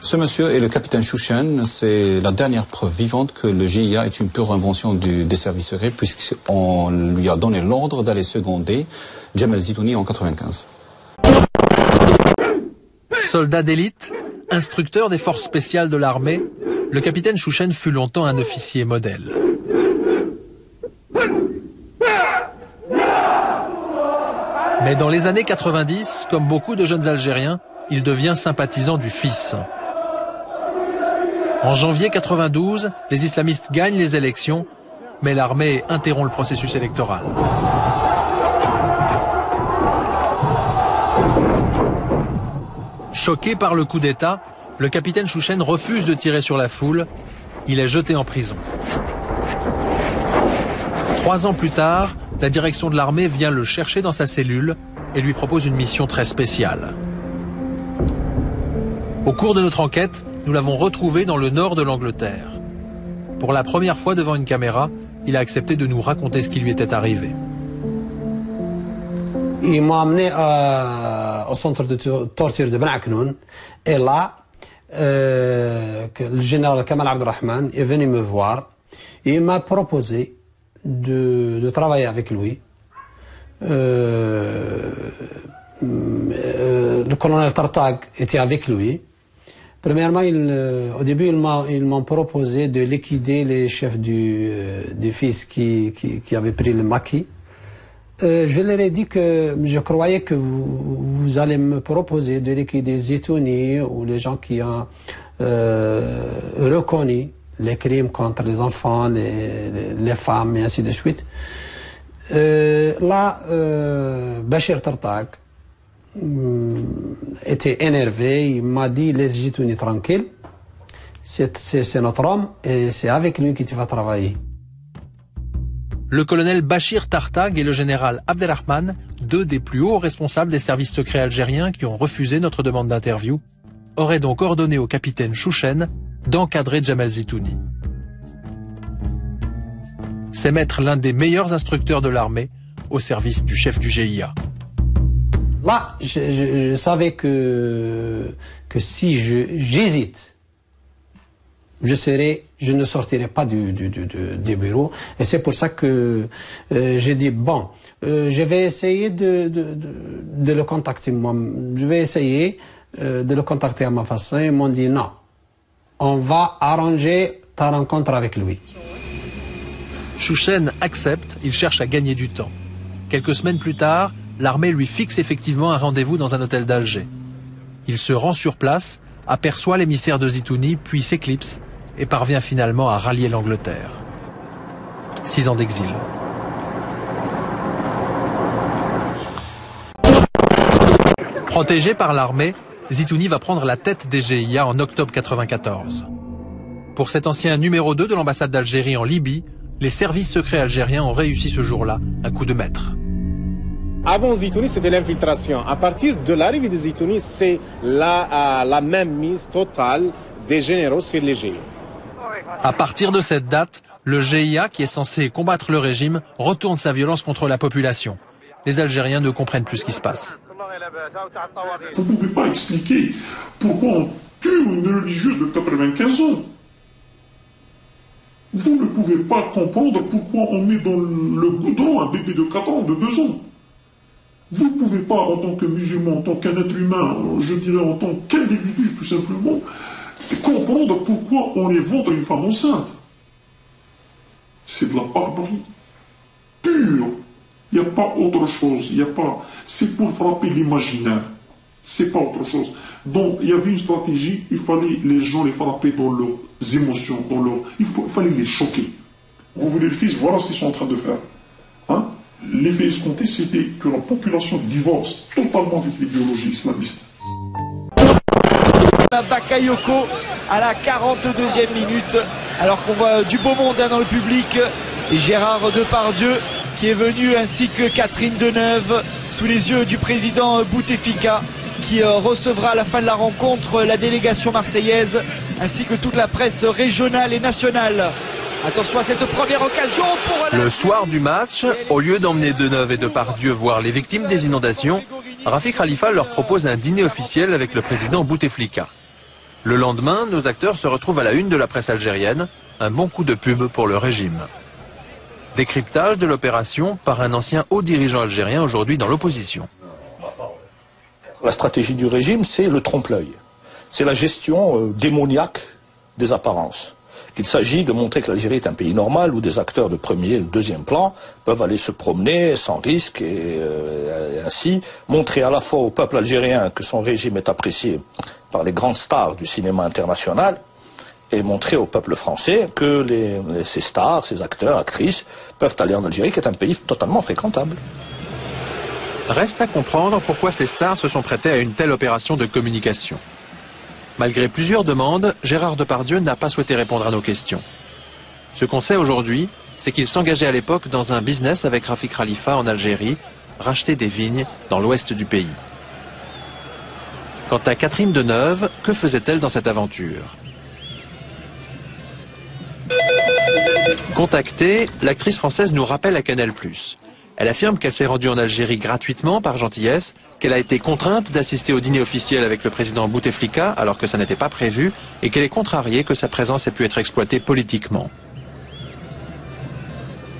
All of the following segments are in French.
Ce monsieur est le capitaine Chouchen. C'est la dernière preuve vivante que le GIA est une pure invention des services secrets, puisqu'on lui a donné l'ordre d'aller seconder Jamal Zitouni en 95. Soldat d'élite, instructeur des forces spéciales de l'armée, le capitaine Chouchen fut longtemps un officier modèle. Mais dans les années 90, comme beaucoup de jeunes Algériens, il devient sympathisant du fils. En janvier 92, les islamistes gagnent les élections, mais l'armée interrompt le processus électoral. Choqué par le coup d'État, le capitaine Chouchen refuse de tirer sur la foule. Il est jeté en prison. 3 ans plus tard, la direction de l'armée vient le chercher dans sa cellule et lui propose une mission très spéciale. Au cours de notre enquête, nous l'avons retrouvé dans le nord de l'Angleterre. Pour la première fois devant une caméra, il a accepté de nous raconter ce qui lui était arrivé. Il m'a amené au centre de torture de Ben Aknoun. Et là, le général Kamal Abdelrahman est venu me voir. Et il m'a proposé de travailler avec lui. Le colonel Tartag était avec lui. Premièrement, au début, ils m'ont proposé de liquider les chefs des fils qui avaient pris le maquis. Je leur ai dit que je croyais que vous allez me proposer de liquider Zitouni ou les gens qui ont reconnu les crimes contre les enfants, les femmes et ainsi de suite. Là, Bachir Tartag était énervé, il m'a dit laisse Zitouni tranquille, c'est notre homme et c'est avec lui que tu vas travailler. Le colonel Bachir Tartag et le général Abdelrahman, 2 des plus hauts responsables des services secrets algériens qui ont refusé notre demande d'interview, auraient donc ordonné au capitaine Chouchen d'encadrer Jamal Zitouni. C'est mettre l'un des meilleurs instructeurs de l'armée au service du chef du GIA. Là, je savais que si j'hésite, je ne sortirai pas du bureau. Et c'est pour ça que j'ai dit, bon, je vais essayer de le contacter. Je vais essayer de le contacter à ma façon. Ils m'ont dit, non, on va arranger ta rencontre avec lui. Chouchen accepte, il cherche à gagner du temps. Quelques semaines plus tard, l'armée lui fixe effectivement un rendez-vous dans un hôtel d'Alger. Il se rend sur place, aperçoit l'émissaire de Zitouni, puis s'éclipse et parvient finalement à rallier l'Angleterre. 6 ans d'exil. Protégé par l'armée, Zitouni va prendre la tête des GIA en octobre 1994. Pour cet ancien numéro 2 de l'ambassade d'Algérie en Libye, les services secrets algériens ont réussi ce jour-là un coup de maître. Avant Zitouni, c'était l'infiltration. À partir de l'arrivée de Zitouni, c'est la même mise totale des généraux sur les GIA. À partir de cette date, le GIA, qui est censé combattre le régime, retourne sa violence contre la population. Les Algériens ne comprennent plus ce qui se passe. Vous ne pouvez pas expliquer pourquoi on tue une religieuse de 95 ans. Vous ne pouvez pas comprendre pourquoi on met dans le goudron un bébé de 4 ans, de 2 ans. Vous ne pouvez pas, en tant que musulman, en tant qu'un être humain, je dirais en tant qu'individu tout simplement, comprendre pourquoi on éventre une femme enceinte. C'est de la barbarie pure. Il n'y a pas autre chose. C'est pour frapper l'imaginaire. C'est pas autre chose. Donc il y avait une stratégie. Il fallait les gens les frapper dans leurs émotions, il fallait les choquer. Vous voulez le fils, voilà ce qu'ils sont en train de faire. Hein? L'effet escompté, c'était que la population divorce totalement avec l'idéologie islamiste. Bakayoko à la 42e minute, alors qu'on voit du beau monde dans le public. Gérard Depardieu qui est venu, ainsi que Catherine Deneuve, sous les yeux du président Bouteflika, qui recevra à la fin de la rencontre la délégation marseillaise, ainsi que toute la presse régionale et nationale. Attention à cette première occasion pour... Le soir du match, au lieu d'emmener Deneuve et Depardieu voir les victimes des inondations, Rafik Khalifa leur propose un dîner officiel avec le président Bouteflika. Le lendemain, nos acteurs se retrouvent à la une de la presse algérienne, un bon coup de pub pour le régime. Décryptage de l'opération par un ancien haut dirigeant algérien aujourd'hui dans l'opposition. La stratégie du régime, c'est le trompe-l'œil. C'est la gestion démoniaque des apparences. Il s'agit de montrer que l'Algérie est un pays normal où des acteurs de premier et de deuxième plan peuvent aller se promener sans risque et ainsi montrer à la fois au peuple algérien que son régime est apprécié par les grandes stars du cinéma international et montrer au peuple français que ces stars, ces acteurs, actrices peuvent aller en Algérie qui est un pays totalement fréquentable. Reste à comprendre pourquoi ces stars se sont prêtées à une telle opération de communication. Malgré plusieurs demandes, Gérard Depardieu n'a pas souhaité répondre à nos questions. Ce qu'on sait aujourd'hui, c'est qu'il s'engageait à l'époque dans un business avec Rafik Khalifa en Algérie, racheter des vignes dans l'ouest du pays. Quant à Catherine Deneuve, que faisait-elle dans cette aventure? Contactée, l'actrice française nous rappelle à Canal+. Elle affirme qu'elle s'est rendue en Algérie gratuitement par gentillesse, qu'elle a été contrainte d'assister au dîner officiel avec le président Bouteflika alors que ça n'était pas prévu et qu'elle est contrariée que sa présence ait pu être exploitée politiquement.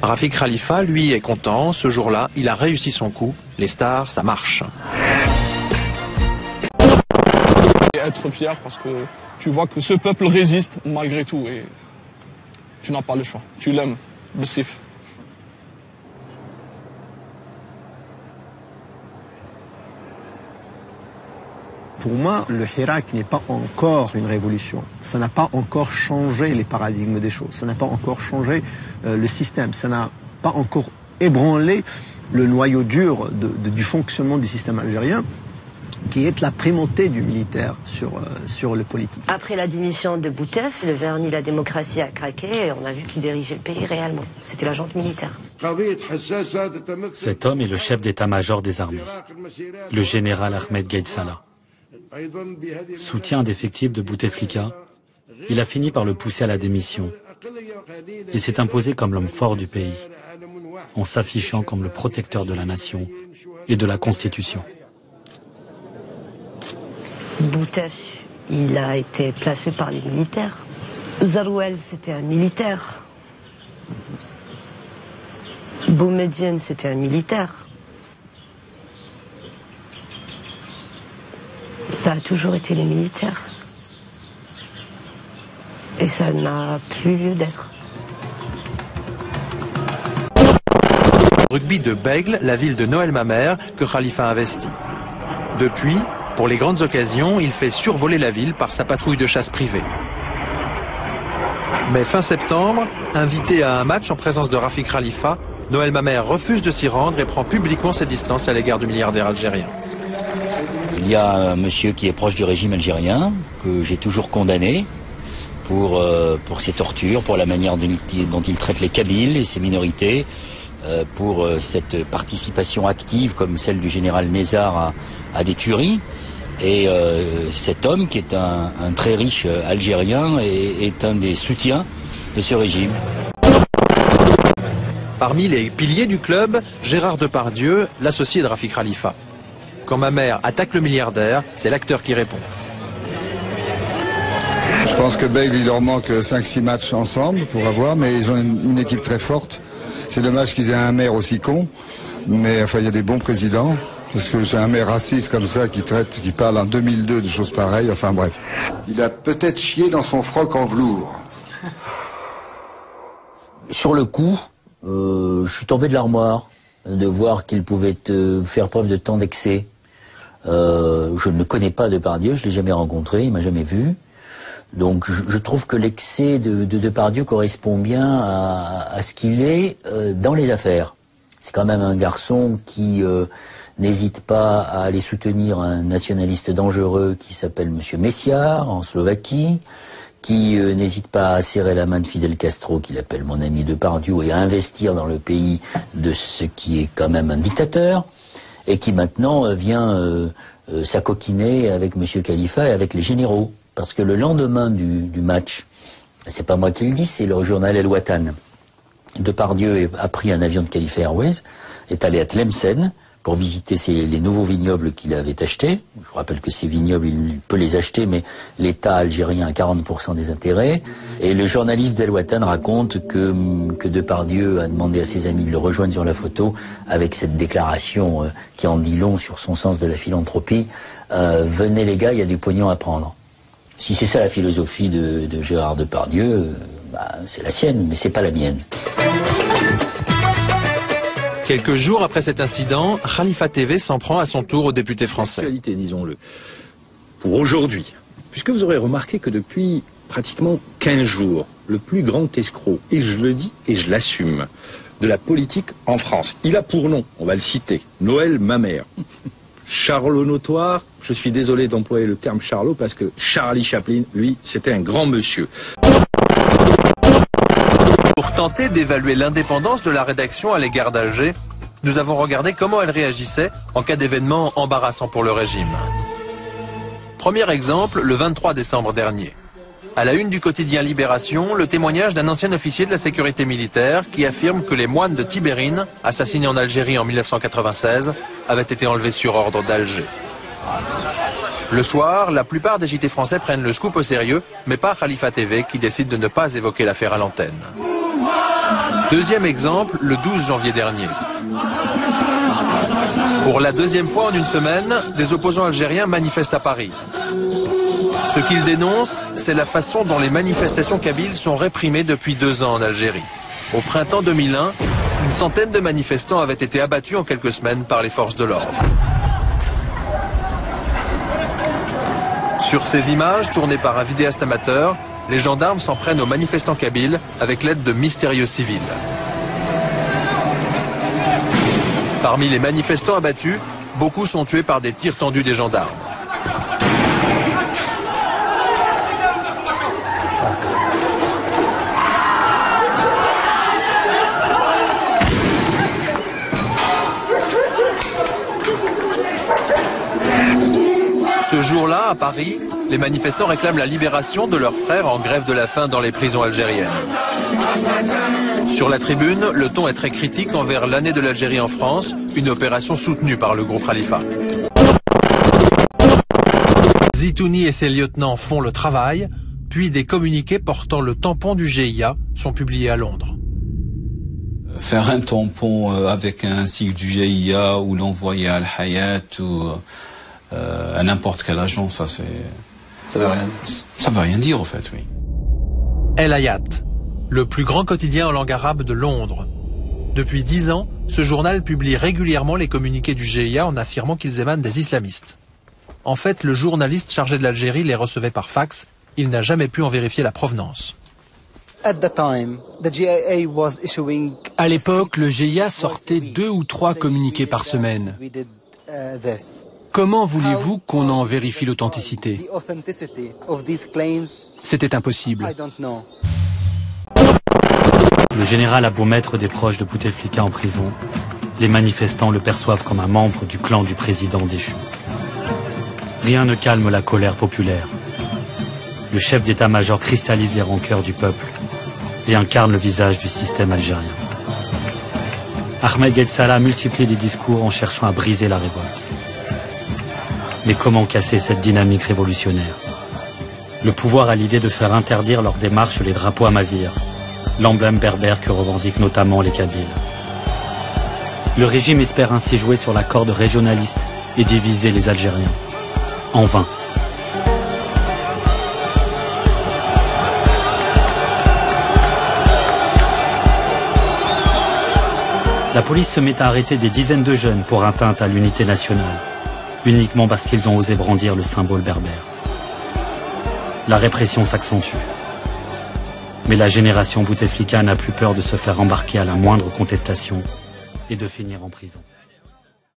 Rafik Khalifa, lui, est content. Ce jour-là, il a réussi son coup. Les stars, ça marche. Et être fier parce que tu vois que ce peuple résiste malgré tout et tu n'as pas le choix. Tu l'aimes, Bessif. Pour moi, le Hirak n'est pas encore une révolution. Ça n'a pas encore changé les paradigmes des choses. Ça n'a pas encore changé le système. Ça n'a pas encore ébranlé le noyau dur du fonctionnement du système algérien, qui est la primauté du militaire sur le politique. Après la démission de Boutef, le vernis de la démocratie a craqué et on a vu qui dirigeait le pays réellement. C'était la junte militaire. Cet homme est le chef d'état-major des armées, le général Ahmed Gaïd Salah. Soutien d'effectifs de Bouteflika, il a fini par le pousser à la démission. Il s'est imposé comme l'homme fort du pays, en s'affichant comme le protecteur de la nation et de la Constitution. Boutef, il a été placé par les militaires. Zarouel, c'était un militaire. Boumediene, c'était un militaire. Ça a toujours été les militaires. Et ça n'a plus lieu d'être. Rugby de Bègle, la ville de Noël Mamère, que Khalifa investit. Depuis, pour les grandes occasions, il fait survoler la ville par sa patrouille de chasse privée. Mais fin septembre, invité à un match en présence de Rafik Khalifa, Noël Mamère refuse de s'y rendre et prend publiquement ses distances à l'égard du milliardaire algérien. Il y a un monsieur qui est proche du régime algérien, que j'ai toujours condamné pour ses tortures, pour la manière dont il traite les Kabyles et ses minorités, pour cette participation active comme celle du général Nézar à des tueries. Et cet homme, qui est un très riche Algérien, est un des soutiens de ce régime. Parmi les piliers du club, Gérard Depardieu, l'associé de Rafik Khalifa. Quand Mamère attaque le milliardaire, c'est l'acteur qui répond. Je pense que Bègle, il leur manque 5-6 matchs ensemble pour avoir, mais ils ont une équipe très forte. C'est dommage qu'ils aient un maire aussi con, mais enfin il y a des bons présidents, parce que c'est un maire raciste comme ça qui parle en 2002 de choses pareilles, enfin bref. Il a peut-être chié dans son froc en velours. Sur le coup, je suis tombé de l'armoire de voir qu'il pouvait faire preuve de tant d'excès. Je ne connais pas Depardieu, je ne l'ai jamais rencontré, il ne m'a jamais vu. Donc je trouve que l'excès de Depardieu correspond bien à ce qu'il est dans les affaires. C'est quand même un garçon qui n'hésite pas à aller soutenir un nationaliste dangereux qui s'appelle Monsieur Messiar en Slovaquie, qui n'hésite pas à serrer la main de Fidel Castro, qu'il appelle mon ami Depardieu, et à investir dans le pays de ce qui est quand même un dictateur, et qui maintenant vient s'acoquiner avec Monsieur Khalifa et avec les généraux. Parce que le lendemain du match, c'est pas moi qui le dis, c'est le journal El Watan. Depardieu a pris un avion de Khalifa Airways, est allé à Tlemcen pour visiter les nouveaux vignobles qu'il avait achetés. Je vous rappelle que ces vignobles, il peut les acheter, mais l'État algérien a 40% des intérêts. Et le journaliste d'El Watan raconte que Depardieu a demandé à ses amis de le rejoindre sur la photo avec cette déclaration qui en dit long sur son sens de la philanthropie. Venez les gars, il y a du pognon à prendre. Si c'est ça la philosophie de Gérard Depardieu, c'est la sienne, mais c'est pas la mienne. Quelques jours après cet incident, Khalifa TV s'en prend à son tour aux députés français. L'actualité, disons-le, pour aujourd'hui, puisque vous aurez remarqué que depuis pratiquement 15 jours, le plus grand escroc, et je le dis et je l'assume, de la politique en France, il a pour nom, on va le citer, Noël Mamère. Charlot notoire, je suis désolé d'employer le terme Charlot parce que Charlie Chaplin, lui, c'était un grand monsieur. Pour tenter d'évaluer l'indépendance de la rédaction à l'égard d'Alger, nous avons regardé comment elle réagissait en cas d'événement embarrassant pour le régime. Premier exemple, le 23 décembre dernier. À la une du quotidien Libération, le témoignage d'un ancien officier de la sécurité militaire qui affirme que les moines de Tibérine, assassinés en Algérie en 1996, avaient été enlevés sur ordre d'Alger. Le soir, la plupart des JT français prennent le scoop au sérieux, mais pas Khalifa TV qui décide de ne pas évoquer l'affaire à l'antenne. Deuxième exemple, le 12 janvier dernier. Pour la deuxième fois en une semaine, des opposants algériens manifestent à Paris. Ce qu'ils dénoncent, c'est la façon dont les manifestations kabyles sont réprimées depuis 2 ans en Algérie. Au printemps 2001, une centaine de manifestants avaient été abattus en quelques semaines par les forces de l'ordre. Sur ces images, tournées par un vidéaste amateur, les gendarmes s'en prennent aux manifestants kabyles avec l'aide de mystérieux civils. Parmi les manifestants abattus, beaucoup sont tués par des tirs tendus des gendarmes. Ce jour-là, à Paris, les manifestants réclament la libération de leurs frères en grève de la faim dans les prisons algériennes. Sur la tribune, le ton est très critique envers l'année de l'Algérie en France, une opération soutenue par le groupe Khalifa. Zitouni et ses lieutenants font le travail, puis des communiqués portant le tampon du GIA sont publiés à Londres. Faire un tampon avec un sigle du GIA ou l'envoyer à Al-Hayat ou à n'importe quelle agence, ça veut rien dire en fait, oui. El Hayat, le plus grand quotidien en langue arabe de Londres. Depuis 10 ans, ce journal publie régulièrement les communiqués du GIA en affirmant qu'ils émanent des islamistes. En fait, le journaliste chargé de l'Algérie les recevait par fax. Il n'a jamais pu en vérifier la provenance. À l'époque, le GIA sortait 2 ou 3 communiqués par semaine. Comment voulez-vous qu'on en vérifie l'authenticité? C'était impossible. Le général a beau mettre des proches de Bouteflika en prison, les manifestants le perçoivent comme un membre du clan du président déchu. Rien ne calme la colère populaire. Le chef d'état-major cristallise les rancœurs du peuple et incarne le visage du système algérien. Ahmed Gaïd Salah multiplie les discours en cherchant à briser la révolte. Mais comment casser cette dynamique révolutionnaire? Le pouvoir a l'idée de faire interdire lors des marches les drapeaux amazirs, l'emblème berbère que revendiquent notamment les Kabyles. Le régime espère ainsi jouer sur la corde régionaliste et diviser les Algériens. En vain. La police se met à arrêter des dizaines de jeunes pour atteinte à l'unité nationale, uniquement parce qu'ils ont osé brandir le symbole berbère. La répression s'accentue. Mais la génération Bouteflika n'a plus peur de se faire embarquer à la moindre contestation et de finir en prison.